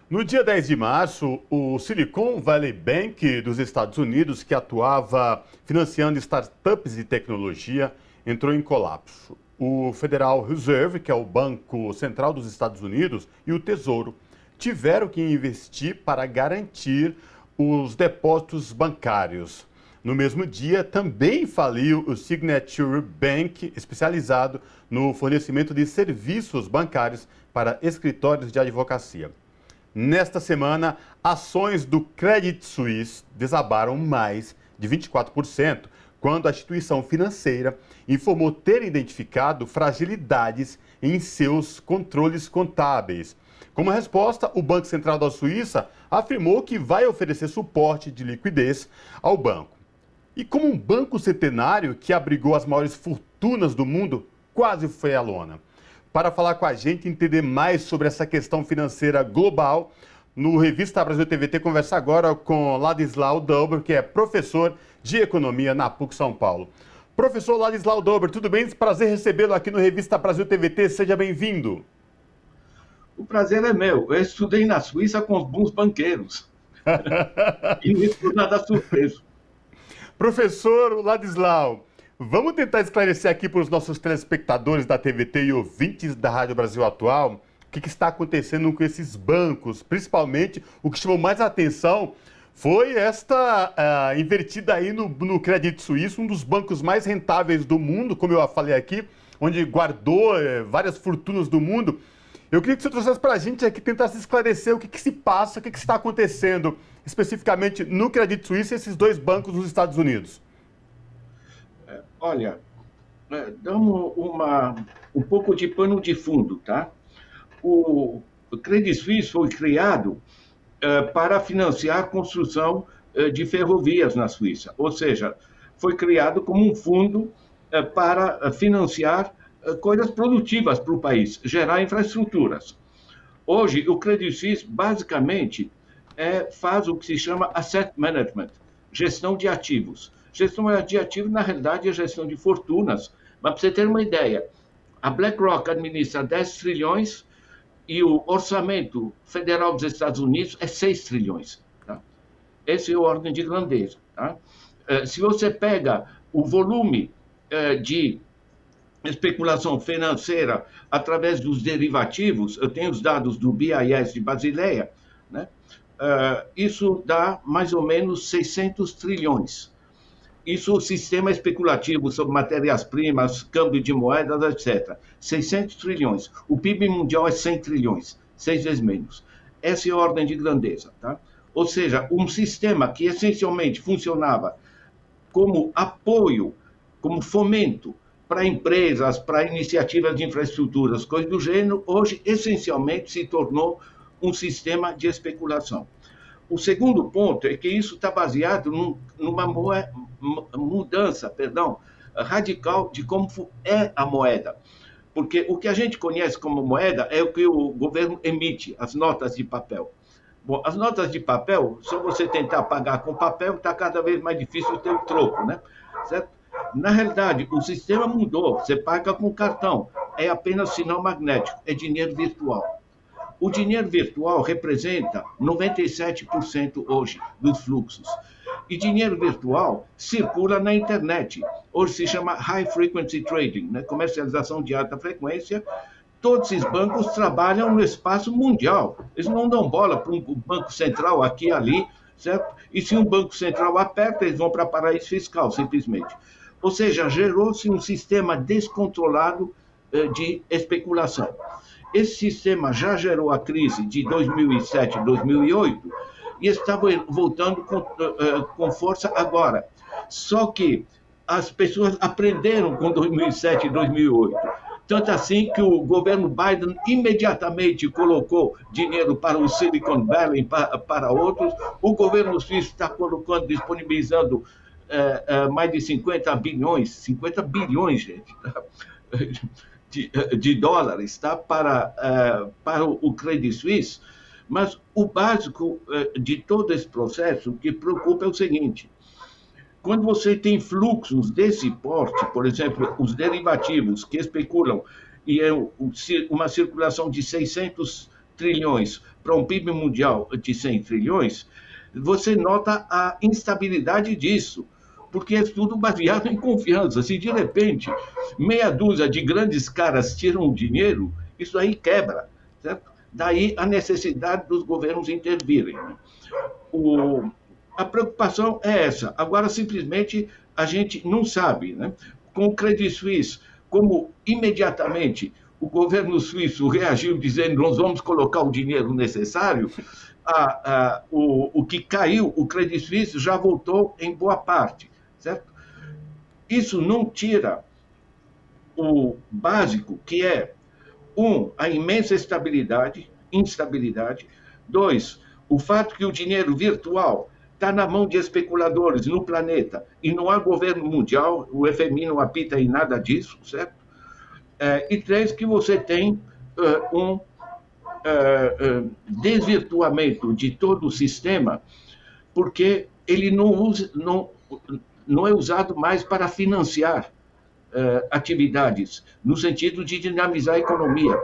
No dia 10 de março, o Silicon Valley Bank dos Estados Unidos, que atuava financiando startups de tecnologia, entrou em colapso. O Federal Reserve, que é o Banco Central dos Estados Unidos, e o Tesouro tiveram que investir para garantir os depósitos bancários. No mesmo dia, também faliu o Signature Bank, especializado no fornecimento de serviços bancários para escritórios de advocacia. Nesta semana, ações do Credit Suisse desabaram mais de 24%, quando a instituição financeira informou ter identificado fragilidades em seus controles contábeis. Como resposta, o Banco Central da Suíça afirmou que vai oferecer suporte de liquidez ao banco. E como um banco centenário que abrigou as maiores fortunas do mundo, quase foi à lona. Para falar com a gente e entender mais sobre essa questão financeira global, no Revista Brasil TVT, conversa agora com Ladislau Dauber, que é professor de Economia na PUC São Paulo. Professor Ladislau Dauber, tudo bem? Prazer recebê-lo aqui no Revista Brasil TVT, seja bem-vindo. O prazer é meu. Eu estudei na Suíça com os bons banqueiros. E não estou nada surpreso. Professor Ladislau, vamos tentar esclarecer aqui para os nossos telespectadores da TVT e ouvintes da Rádio Brasil Atual o que está acontecendo com esses bancos. Principalmente, o que chamou mais a atenção foi esta invertida aí no Credit Suisse, um dos bancos mais rentáveis do mundo, como eu falei aqui, onde guardou várias fortunas do mundo. Eu queria que você trouxesse para a gente aqui, tentasse esclarecer o que se passa, o que está acontecendo especificamente no Credit Suisse e esses dois bancos dos Estados Unidos. Olha, damos um pouco de pano de fundo, tá? O Credit Suisse foi criado para financiar a construção de ferrovias na Suíça, ou seja, foi criado como um fundo para financiar coisas produtivas para o país, gerar infraestruturas. Hoje, o Credit Suisse, basicamente, faz o que se chama asset management, gestão de ativos. Gestão de ativos, na realidade, é gestão de fortunas. Mas, para você ter uma ideia, a BlackRock administra 10 trilhões e o orçamento federal dos Estados Unidos é 6 trilhões. Tá? Essa é a ordem de grandeza. Tá? Se você pega o volume de especulação financeira através dos derivativos, eu tenho os dados do BIS de Basileia, né? Isso dá mais ou menos 600 trilhões. Isso o sistema especulativo sobre matérias-primas, câmbio de moedas, etc. 600 trilhões. O PIB mundial é 100 trilhões, 6 vezes menos. Essa é a ordem de grandeza. Tá? Ou seja, um sistema que essencialmente funcionava como apoio, como fomento para empresas, para iniciativas de infraestruturas, coisas do gênero, hoje essencialmente se tornou um sistema de especulação. O segundo ponto é que isso está baseado numa mudança, radical de como é a moeda. Porque o que a gente conhece como moeda é o que o governo emite, as notas de papel. Bom, as notas de papel, só você tentar pagar com papel, está cada vez mais difícil ter o troco, né? Certo? Na realidade, o sistema mudou, você paga com cartão, é apenas sinal magnético, é dinheiro virtual. O dinheiro virtual representa 97% hoje dos fluxos. E dinheiro virtual circula na internet. Hoje se chama High Frequency Trading, né? Comercialização de alta frequência. Todos esses bancos trabalham no espaço mundial. Eles não dão bola para um banco central aqui e ali, certo? E se um banco central aperta, eles vão para paraíso fiscal, simplesmente. Ou seja, gerou-se um sistema descontrolado de especulação. Esse sistema já gerou a crise de 2007 e 2008 e está voltando com força agora. Só que as pessoas aprenderam com 2007 e 2008. Tanto assim que o governo Biden imediatamente colocou dinheiro para o Silicon Valley, para outros. O governo suíço está colocando, disponibilizando mais de 50 bilhões, gente, tá? De dólares, tá? para o Credit Suisse, mas o básico de todo esse processo que preocupa é o seguinte: quando você tem fluxos desse porte, por exemplo, os derivativos que especulam, e é uma circulação de 600 trilhões para um PIB mundial de 100 trilhões, você nota a instabilidade disso, porque é tudo baseado em confiança. Se de repente meia dúzia de grandes caras tiram o dinheiro, isso aí quebra, certo? Daí a necessidade dos governos intervirem. A preocupação é essa. Agora, simplesmente, a gente não sabe. Né? Com o Credit Suisse, como imediatamente o governo suíço reagiu dizendo nós vamos colocar o dinheiro necessário, o que caiu, o Credit Suisse já voltou em boa parte. Certo? Isso não tira o básico, que é, a imensa instabilidade. 2, o fato que o dinheiro virtual está na mão de especuladores no planeta e não há governo mundial, o FMI não apita em nada disso, certo? E 3, que você tem um desvirtuamento de todo o sistema, porque ele não é usado mais para financiar atividades, no sentido de dinamizar a economia.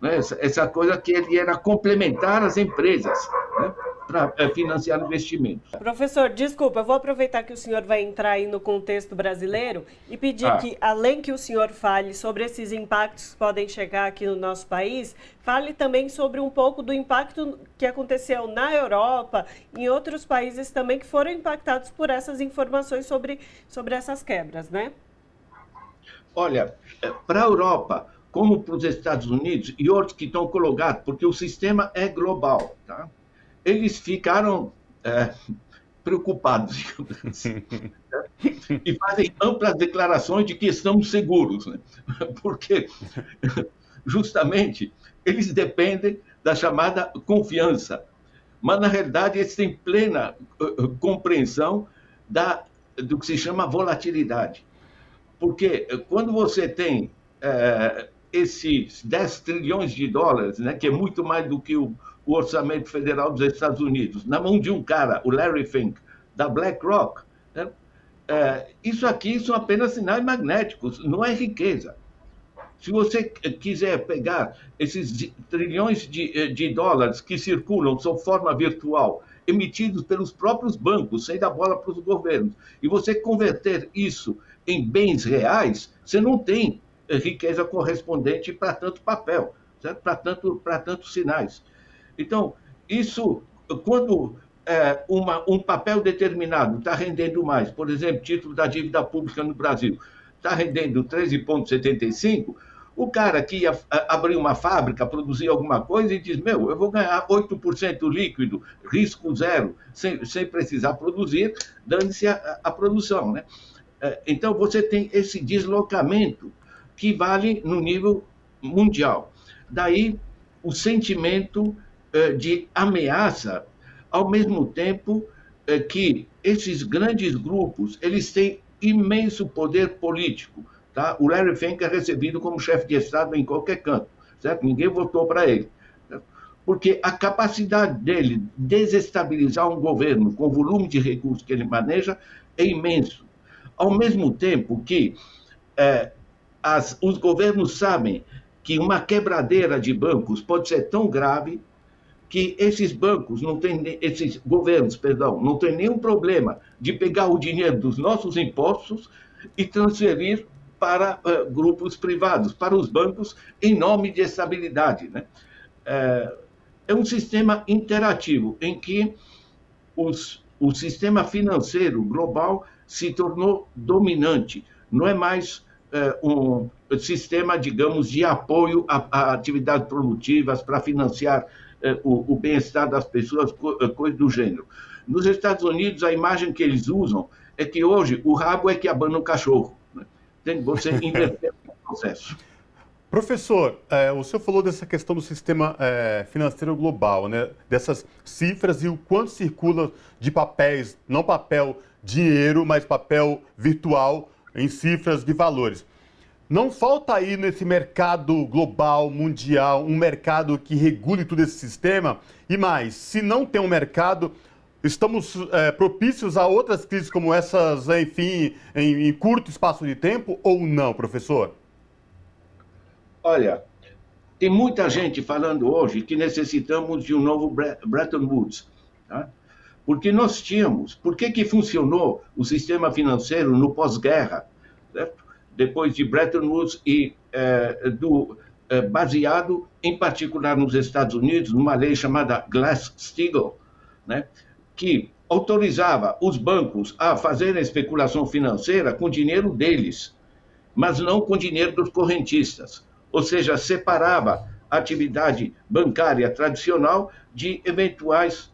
Né? Essa coisa que ele era complementar às empresas, né? Para financiar investimentos. Professor, desculpa, eu vou aproveitar que o senhor vai entrar aí no contexto brasileiro e pedir que, além que o senhor fale sobre esses impactos que podem chegar aqui no nosso país, fale também sobre um pouco do impacto que aconteceu na Europa e em outros países também que foram impactados por essas informações sobre essas quebras, né? Olha, para a Europa, como para os Estados Unidos e outros que estão colocados, porque o sistema é global, tá? Eles ficaram preocupados, digamos assim, e fazem amplas declarações de que estamos seguros, né? Porque justamente eles dependem da chamada confiança, mas na realidade eles têm plena compreensão do que se chama volatilidade, porque quando você tem esses 10 trilhões de dólares, né, que é muito mais do que o orçamento federal dos Estados Unidos, na mão de um cara, o Larry Fink, da BlackRock, né, isso aqui são apenas sinais magnéticos, não é riqueza. Se você quiser pegar esses trilhões de dólares que circulam sob forma virtual, emitidos pelos próprios bancos, sem dar bola para os governos, e você converter isso em bens reais, você não tem riqueza correspondente para tanto papel, para tantos sinais. Então, isso, quando um papel determinado está rendendo mais, por exemplo, título da dívida pública no Brasil, está rendendo 13,75, o cara que ia abrir uma fábrica, produzir alguma coisa e diz, eu vou ganhar 8% líquido, risco zero, sem precisar produzir, dando-se a produção. Né? Então, você tem esse deslocamento que vale no nível mundial. Daí, o sentimento de ameaça, ao mesmo tempo que esses grandes grupos, eles têm imenso poder político. Tá? O Larry Fink é recebido como chefe de Estado em qualquer canto, certo? Ninguém votou para ele. Certo? Porque a capacidade dele desestabilizar um governo com o volume de recursos que ele maneja é imenso. Ao mesmo tempo que os governos sabem que uma quebradeira de bancos pode ser tão grave que esses governos, não têm nenhum problema de pegar o dinheiro dos nossos impostos e transferir para grupos privados, para os bancos, em nome de estabilidade. Né? É um sistema interativo em que o sistema financeiro global se tornou dominante. Não é mais um sistema, digamos, de apoio a atividades produtivas para financiar o bem-estar das pessoas, coisas do gênero. Nos Estados Unidos, a imagem que eles usam é que hoje o rabo é que abana o cachorro. Né? Você inverter o processo. Professor, o senhor falou dessa questão do sistema financeiro global, né? Dessas cifras e o quanto circula de papéis, não papel dinheiro, mas papel virtual em cifras de valores. Não falta aí nesse mercado global, mundial, um mercado que regule todo esse sistema? E mais, se não tem um mercado, estamos propícios a outras crises como essas, enfim, em curto espaço de tempo ou não, professor? Olha, Tem muita gente falando hoje que necessitamos de um novo Bretton Woods, tá? Porque nós tínhamos, por que funcionou o sistema financeiro no pós-guerra, certo? Depois de Bretton Woods e baseado, em particular nos Estados Unidos, numa lei chamada Glass-Steagall, né, que autorizava os bancos a fazerem especulação financeira com dinheiro deles, mas não com dinheiro dos correntistas. Ou seja, separava a atividade bancária tradicional de eventuais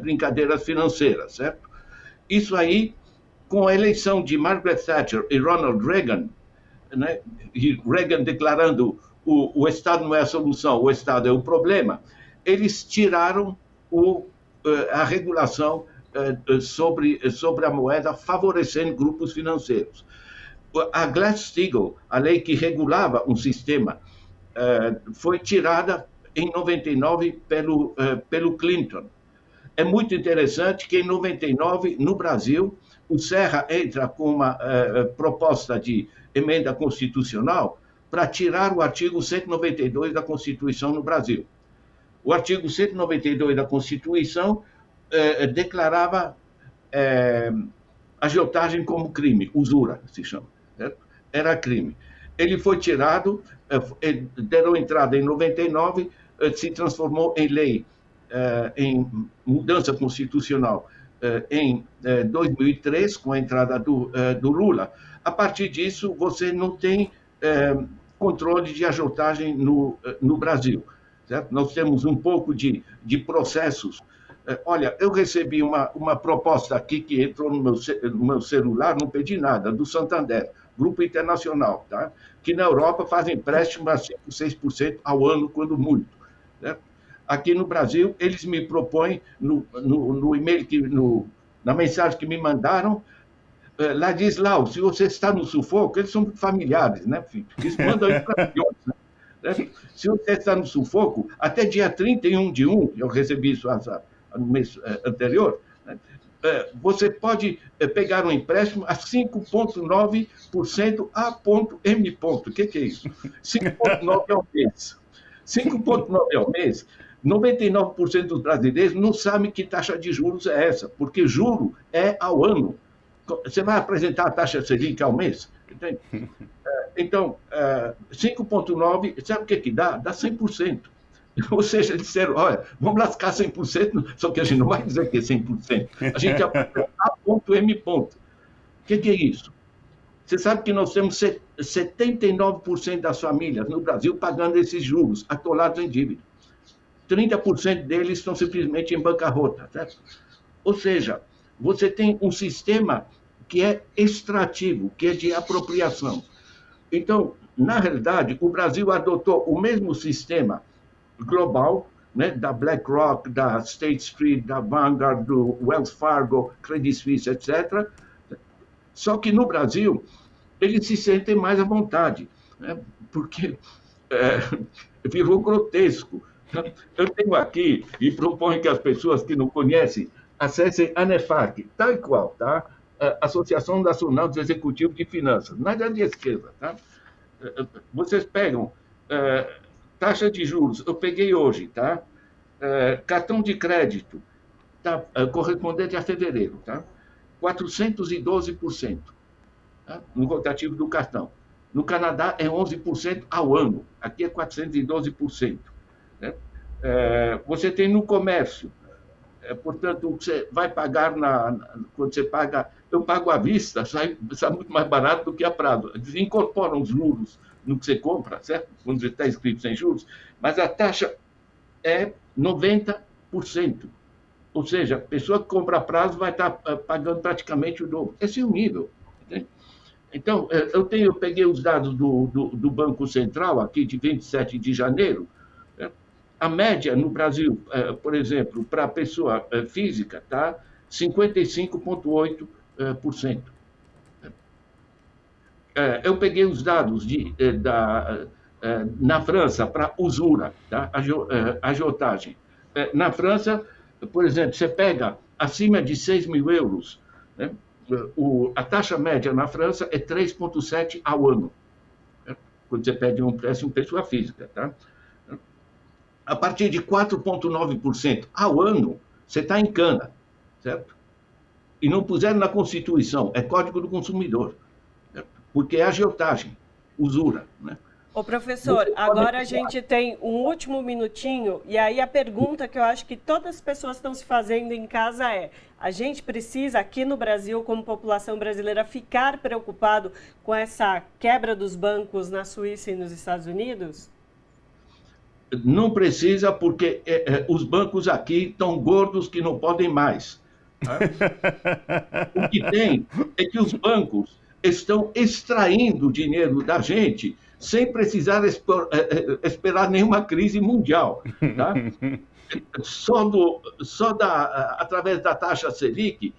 brincadeiras financeiras, certo? Isso aí, com a eleição de Margaret Thatcher e Ronald Reagan, né, e Reagan declarando o Estado não é a solução, o Estado é o problema, eles tiraram a regulação sobre a moeda, favorecendo grupos financeiros. A Glass-Steagall, a lei que regulava um sistema, foi tirada em 99 pelo Clinton. É muito interessante que em 99, no Brasil, o Serra entra com uma proposta de emenda constitucional para tirar o artigo 192 da Constituição no Brasil. O artigo 192 da Constituição declarava agiotagem como crime, usura, se chama. Certo? Era crime. Ele foi tirado, deram entrada em 99, se transformou em lei, em mudança constitucional em 2003, com a entrada do Lula. A partir disso, você não tem controle de agiotagem no Brasil. Certo? Nós temos um pouco de processos. Olha, eu recebi uma proposta aqui que entrou no meu celular, não pedi nada, do Santander, Grupo Internacional, tá? Que na Europa faz empréstimo a 5%, 6% ao ano, quando muito. Certo? Aqui no Brasil, eles me propõem, no e-mail, na mensagem que me mandaram, lá diz lá, se você está no sufoco, eles são familiares, né, filho? Eles mandam aí para milhões, né? Se você está no sufoco, até dia 31 de 1, eu recebi isso no mês anterior, né? Você pode pegar um empréstimo a 5,9% a ponto M ponto. O que é isso? 5,9% ao mês. 5,9% ao mês, 99% dos brasileiros não sabem que taxa de juros é essa, porque juro é ao ano. Você vai apresentar a taxa Selic ao mês? Entende? Então, 5,9%, sabe o que dá? Dá 100%. Ou seja, eles disseram, olha, vamos lascar 100%, só que a gente não vai dizer que é 100%. A gente aplica A ponto M ponto. O que é isso? Você sabe que nós temos 79% das famílias no Brasil pagando esses juros, atolados em dívida. 30% deles estão simplesmente em bancarrota. Certo? Ou seja, você tem um sistema que é extrativo, que é de apropriação. Então, na realidade, o Brasil adotou o mesmo sistema global, né, da BlackRock, da State Street, da Vanguard, do Wells Fargo, Credit Suisse, etc. Só que no Brasil, eles se sentem mais à vontade, né, porque virou grotesco. Eu tenho aqui, e proponho que as pessoas que não conhecem acessem a ANEFAC, tal e qual, tá? Associação Nacional dos Executivos de Finanças, na grande esquerda, tá? Vocês pegam taxa de juros, eu peguei hoje, tá? Cartão de crédito, tá? Correspondente a fevereiro, tá? 412%, tá? No rotativo do cartão. No Canadá é 11% ao ano, aqui é 412%. Né? Você tem no comércio, portanto, você vai pagar quando você paga, eu pago à vista, sai muito mais barato do que a prazo. Eles incorporam os juros no que você compra, certo? Quando você está escrito sem juros, mas a taxa é 90%. Ou seja, a pessoa que compra a prazo vai estar pagando praticamente o dobro. Esse é o nível. Entende? Então, eu peguei os dados do Banco Central, aqui de 27 de janeiro. A média no Brasil, por exemplo, para a pessoa física, está 55,8%. Eu peguei os dados na França para usura, tá? Agiotagem. Na França, por exemplo, você pega acima de 6 mil euros, né? A taxa média na França é 3,7 ao ano. quando você pede um empréstimo pessoa física, tá? A partir de 4,9% ao ano, você está em cana, certo? E não puseram na Constituição, é Código do Consumidor, certo? Porque é agiotagem, usura, né? Ô, professor, agora a gente tem um último minutinho, e aí a pergunta que eu acho que todas as pessoas estão se fazendo em casa é: a gente precisa, aqui no Brasil, como população brasileira, ficar preocupado com essa quebra dos bancos na Suíça e nos Estados Unidos? Não precisa, porque os bancos aqui estão gordos que não podem mais. Tá? O que tem é que os bancos estão extraindo dinheiro da gente sem precisar esperar nenhuma crise mundial. Tá? Através da taxa Selic,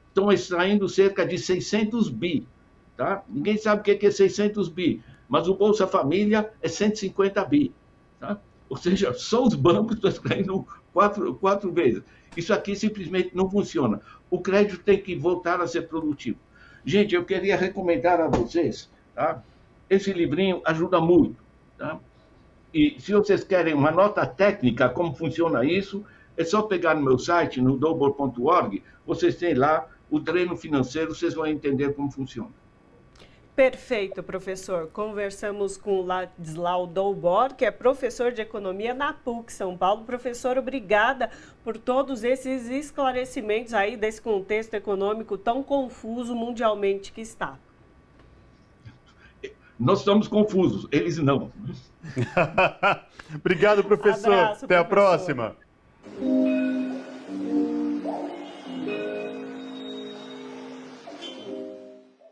estão extraindo cerca de 600 bi. Tá? Ninguém sabe o que é 600 bi, mas o Bolsa Família é 150 bi. Tá? Ou seja, só os bancos estão extraindo quatro vezes. Isso aqui simplesmente não funciona. O crédito tem que voltar a ser produtivo. Gente, eu queria recomendar a vocês, tá? Esse livrinho ajuda muito, tá? E se vocês querem uma nota técnica, como funciona isso, é só pegar no meu site, no dobor.org, vocês têm lá o dreno financeiro, vocês vão entender como funciona. Perfeito, professor. Conversamos com o Ladislau Dobor, que é professor de economia na PUC São Paulo. Professor, obrigada por todos esses esclarecimentos aí desse contexto econômico tão confuso mundialmente que está. Nós estamos confusos, eles não. Obrigado, professor. Abraço, Até a professor. próxima.